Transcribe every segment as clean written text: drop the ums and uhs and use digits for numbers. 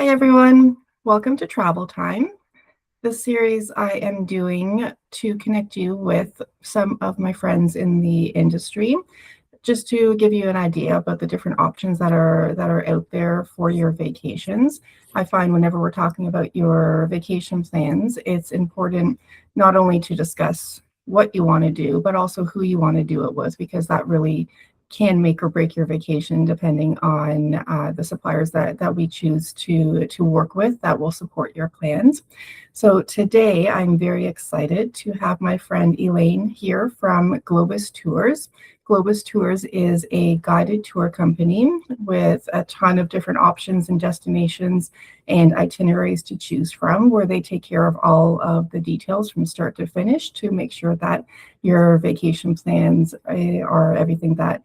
Hi, everyone. Welcome to Travel Time. This series I am doing to connect you with some of my friends in the industry, just to give you an idea about the different options that are out there for your vacations. I find whenever we're talking about your vacation plans, it's important not only to discuss what you want to do, but also who you want to do it with, because that really can make or break your vacation depending on the suppliers that we choose to work with that will support your plans. So today I'm very excited to have my friend Elaine here from Globus Tours. Globus Tours is a guided tour company with a ton of different options and destinations and itineraries to choose from, where they take care of all of the details from start to finish to make sure that your vacation plans are everything that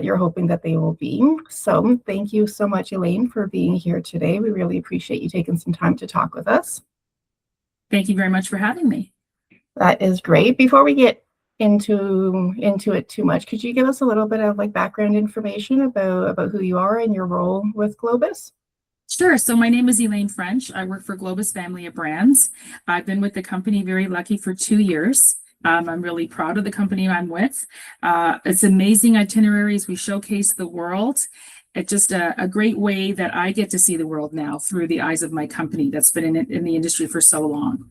you're hoping that they will be. So thank you so much, Elaine, for being here today. We really appreciate you taking some time to talk with us. Thank you very much for having me. That is great. Before we get into it too much, could you give us a little bit of background information about who you are and your role with Globus? Sure. So my name is Elaine French. I work for Globus Family of Brands. I've been with the company very lucky for 2 years. I'm really proud of the company I'm with. It's amazing itineraries. We showcase the world. It's just a great way that I get to see the world now through the eyes of my company that's been in the industry for so long.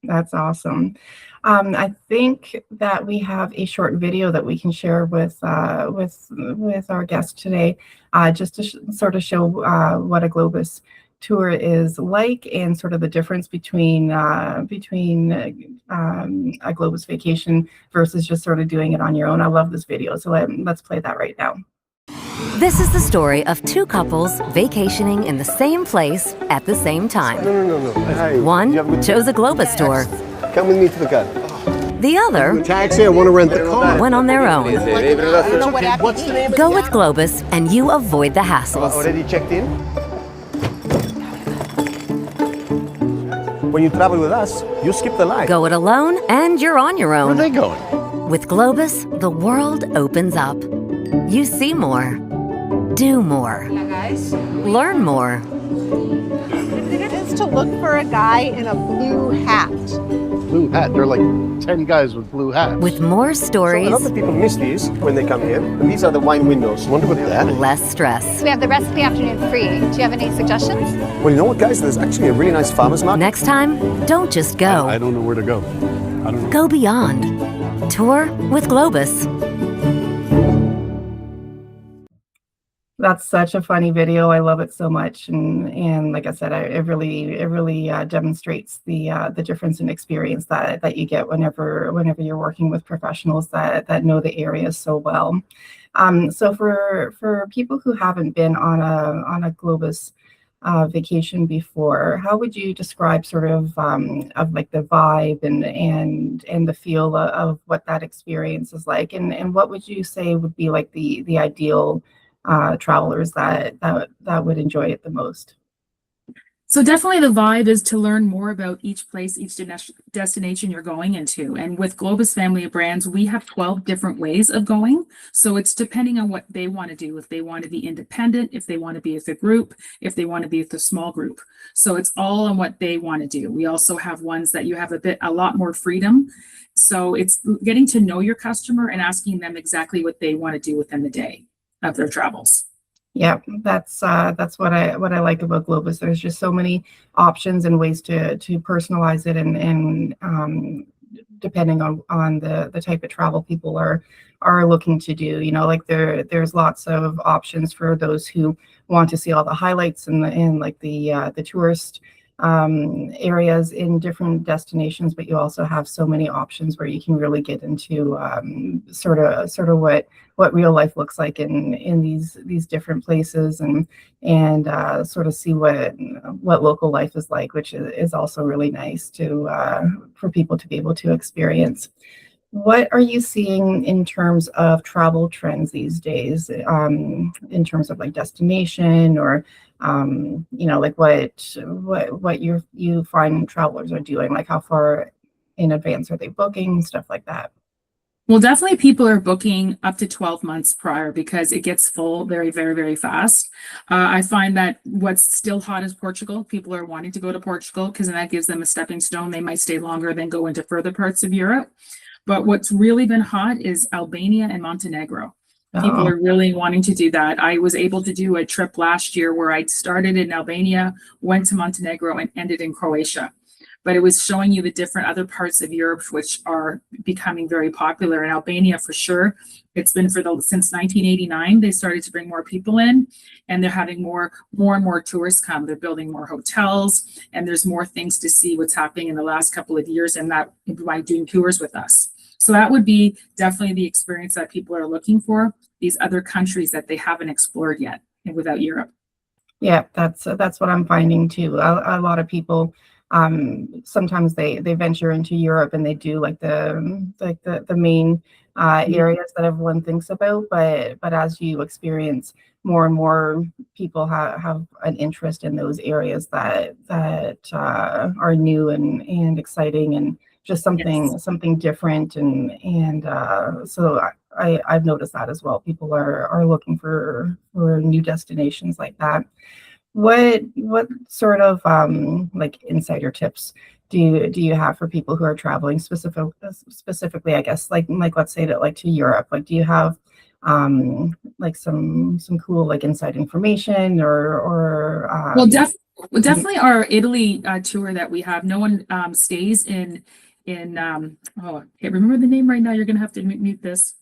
That's awesome. I think that we have a short video that we can share with our guest today, just to sort of show what a Globus tour is like and sort of the difference between a Globus vacation versus just sort of doing it on your own. I love this video, so let's play that right now. This is the story of two couples vacationing in the same place at the same time. No. Hi. One chose a Globus tour. Come with me to the car. The other Taxi, I want to rent the car. went on their own. What's the name? Go with Globus and you avoid the hassles. Already checked in? When you travel with us, you skip the line. Go it alone and you're on your Where are own. they going? With Globus, the world opens up. You see more, do more, learn more. It is to look for a guy in a blue hat. Blue hat. There are like 10 guys with blue hats. With more So a stories, lot of people miss these when they come here. And these are the wine windows. Wonder what that is. less stress. We have the recipe afternoon free. Do you have any suggestions? Well, you know what, guys? There's actually a really nice farmer's market. Next time, don't just I go. don't know where to go. I don't know. Go beyond. Tour with Globus. That's such a funny video. I love it so much, and like I said, it really demonstrates the difference in experience that you get whenever you're working with professionals that know the area so well. So for people who haven't been on a Globus vacation before, how would you describe sort of like the vibe and the feel of what that experience is like, and what would you say would be like the ideal travelers that would enjoy it the most? So definitely the vibe is to learn more about each place, each destination you're going into. And with Globus Family of Brands, we have 12 different ways of going. So it's depending on what they want to do. If they want to be independent, if they want to be with a group, if they want to be with a small group. So it's all on what they want to do. We also have ones that you have a lot more freedom. So it's getting to know your customer and asking them exactly what they want to do within the day of their travels. Yeah, that's what I like about Globus. There's just so many options and ways to personalize it, and depending on the type of travel people are looking to do. You know, like there's lots of options for those who want to see all the highlights and like the tourist areas in different destinations, but you also have so many options where you can really get into sort of what real life looks like in these different places, and sort of see what local life is like, which is also really nice to for people to be able to experience. What are you seeing in terms of travel trends these days, in terms of like destination, or like what you find travelers are doing, like how far in advance are they booking, stuff like that? Well, definitely people are booking up to 12 months prior because it gets full very, very, very fast. I find that what's still hot is Portugal. People are wanting to go to Portugal because then that gives them a stepping stone. They might stay longer than go into further parts of Europe. But what's really been hot is Albania and Montenegro. People are really wanting to do that. I was able to do a trip last year where I started in Albania, went to Montenegro, and ended in Croatia. But it was showing you the different other parts of Europe which are becoming very popular. In Albania, for sure, it's been since 1989 they started to bring more people in, and they're having more and more tourists come. They're building more hotels, and there's more things to see what's happening in the last couple of years, and that by doing tours with us. So that would be definitely the experience that people are looking for, these other countries that they haven't explored yet without Europe. Yeah, that's what I'm finding too. A lot of people sometimes they venture into Europe and they do like the main areas that everyone thinks about, but as you experience more and more, people have an interest in those areas that are new and exciting and just something different, and so I've noticed that as well. People are looking for new destinations like that. What sort of like insider tips do you have for people who are traveling specifically, I guess, like let's say to Europe? Like, do you have like some cool like inside information or well, definitely our Italy tour that we have. No one stays in oh, I can't remember the name right now. You're gonna have to mute this.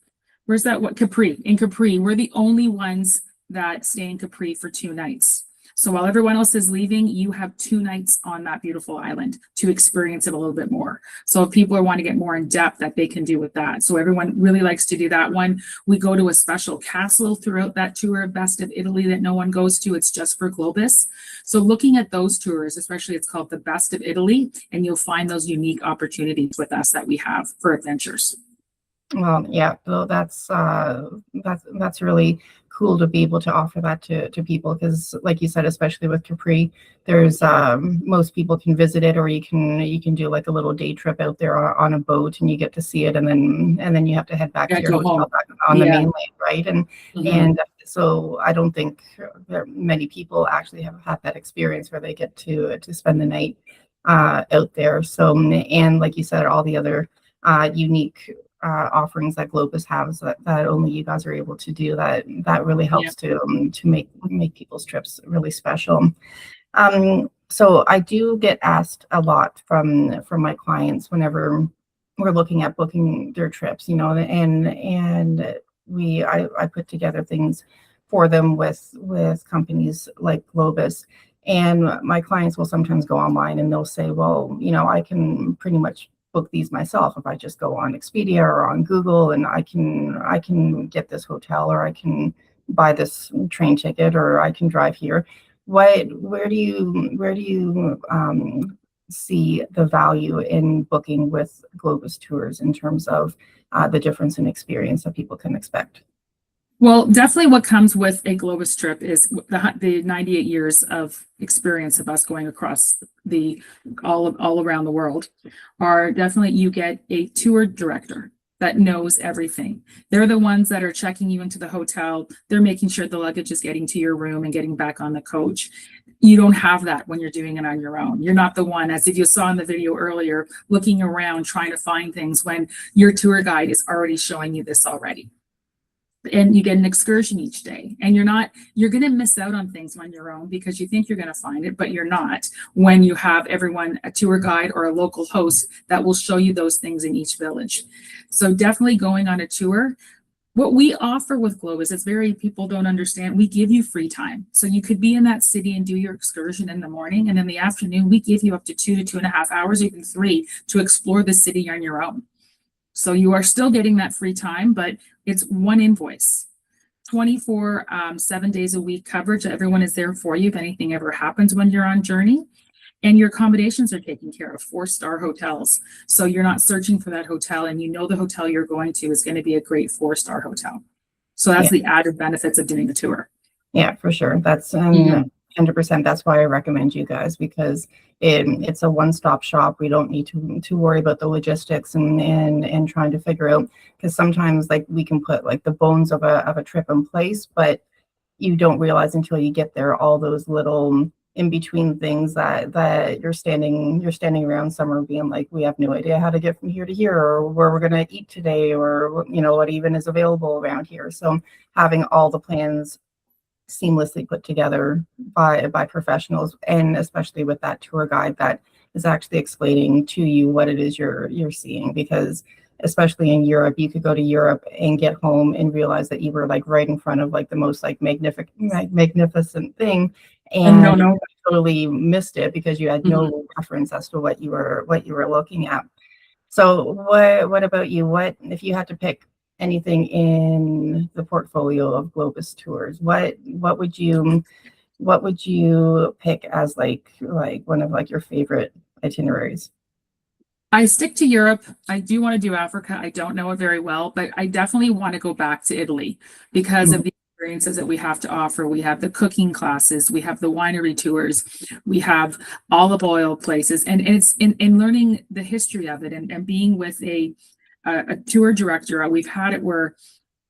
Where's that? What? Capri. In Capri, we're the only ones that stay in Capri for 2 nights. So while everyone else is leaving, you have 2 nights on that beautiful island to experience it a little bit more. So if people want to get more in depth, that they can do with that. So everyone really likes to do that one. We go to a special castle throughout that tour, Best of Italy, that no one goes to. It's just for Globus. So looking at those tours, especially, it's called the Best of Italy, and you'll find those unique opportunities with us that we have for adventures. Well, yeah, so that's really cool to be able to offer that to people, because like you said, especially with Capri, there's most people can visit it, or you can do like a little day trip out there on a boat, and you get to see it, and then you have to head back to your hotel back on the mainland, right? And so I don't think many people actually have had that experience where they get to spend the night out there. So, and like you said, all the other unique offerings that Globus has that only you guys are able to do, that really helps to make people's trips really special. So I do get asked a lot from my clients whenever we're looking at booking their trips, and I put together things for them with companies like Globus. And my clients will sometimes go online and they'll say, well, I can pretty much book these myself if I just go on Expedia or on Google, and I can get this hotel, or I can buy this train ticket, or I can drive here. Where do you see the value in booking with Globus Tours in terms of the difference in experience that people can expect? Well, definitely what comes with a Globus trip is the 98 years of experience of us going across all around the world. Are definitely, you get a tour director that knows everything. They're the ones that are checking you into the hotel. They're making sure the luggage is getting to your room and getting back on the coach. You don't have that when you're doing it on your own. You're not the one, as if you saw in the video earlier, looking around trying to find things when your tour guide is already showing you this already. And you get an excursion each day, and you're going to miss out on things on your own because you think you're going to find it, but you're not, when you have a tour guide or a local host that will show you those things in each village. So definitely going on a tour. What we offer with Globus is people don't understand. We give you free time. So you could be in that city and do your excursion in the morning, and in the afternoon, we give you up to 2 to 2.5 hours, even 3, to explore the city on your own. So you are still getting that free time, but it's one invoice, 24, 7 days a week coverage. Everyone is there for you if anything ever happens when you're on journey. And your accommodations are taken care of, 4-star hotels. So you're not searching for that hotel, and the hotel you're going to is going to be a great 4-star hotel. So that's the added benefits of doing the tour. Yeah, for sure. That's 100%. That's why I recommend you guys, because it's a one-stop shop. We don't need to worry about the logistics and trying to figure out, because sometimes like we can put like the bones of a trip in place, but you don't realize until you get there all those little in between things that you're standing around somewhere being like, we have no idea how to get from here to here, or where we're going to eat today, or what even is available around here. So having all the plans seamlessly put together by professionals, and especially with that tour guide that is actually explaining to you what it is you're seeing, because especially in Europe, you could go to Europe and get home and realize that you were like right in front of like the most like magnificent thing, and No. totally missed it because you had no reference as to what you were looking at. So what about you? What if you had to pick anything in the portfolio of Globus Tours? What would you pick as like one of like your favorite itineraries? I stick to Europe. I do want to do Africa. I don't know it very well, but I definitely want to go back to Italy because of the experiences that we have to offer. We have the cooking classes, we have the winery tours, we have olive oil places, and it's in learning the history of it and being with a tour director. We've had it where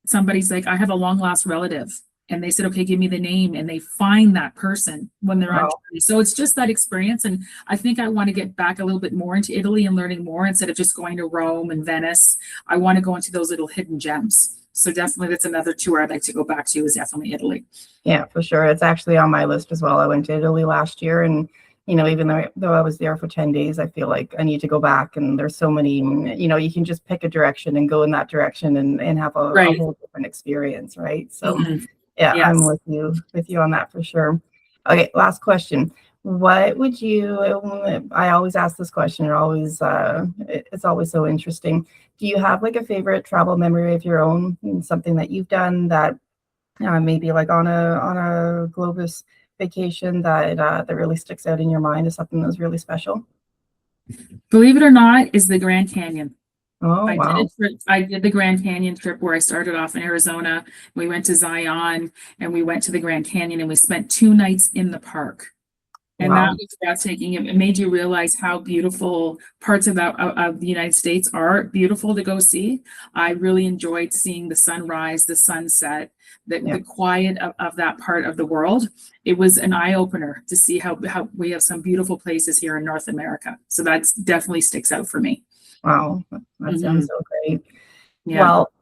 somebody's like, I have a long lost relative. And they said, okay, give me the name. And they find that person when they're on journey. So it's just that experience. And I think I want to get back a little bit more into Italy and learning more instead of just going to Rome and Venice. I want to go into those little hidden gems. So definitely that's another tour I'd like to go back to, is definitely Italy. Yeah, for sure. It's actually on my list as well. I went to Italy last year, and even though I was there for 10 days, I feel like I need to go back. And there's so many, you can just pick a direction and go in that direction and have a whole different experience, right? So yeah, yes. I'm with you on that for sure. Okay, last question. What would you, I always ask this question, it's always so interesting. Do you have like a favorite travel memory of your own, something that you've done that maybe like on a Globus vacation that really sticks out in your mind as something that was really special? Believe it or not, is the Grand Canyon. Oh, wow. I did the Grand Canyon trip where I started off in Arizona. We went to Zion and we went to the Grand Canyon and we spent 2 nights in the park. And that was breathtaking. It made you realize how beautiful parts of the United States are beautiful to go see. I really enjoyed seeing the sunrise, the sunset, the quiet of that part of the world. It was an eye opener to see how we have some beautiful places here in North America. So that definitely sticks out for me. Wow, that sounds so great. Yeah. Well,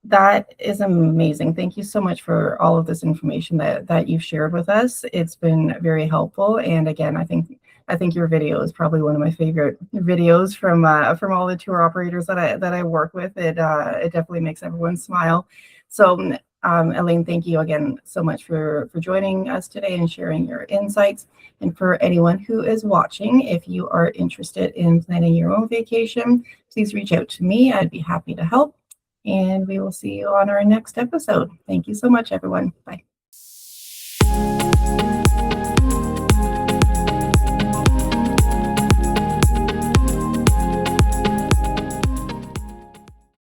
that is amazing. Thank you so much for all of this information that you've shared with us. It's been very helpful. And again, I think your video is probably one of my favorite videos from all the tour operators that I work with. It definitely makes everyone smile. So Elaine, thank you again so much for joining us today and sharing your insights. And for anyone who is watching, if you are interested in planning your own vacation, please reach out to me. I'd be happy to help. And we will see you on our next episode. Thank you so much, everyone. Bye.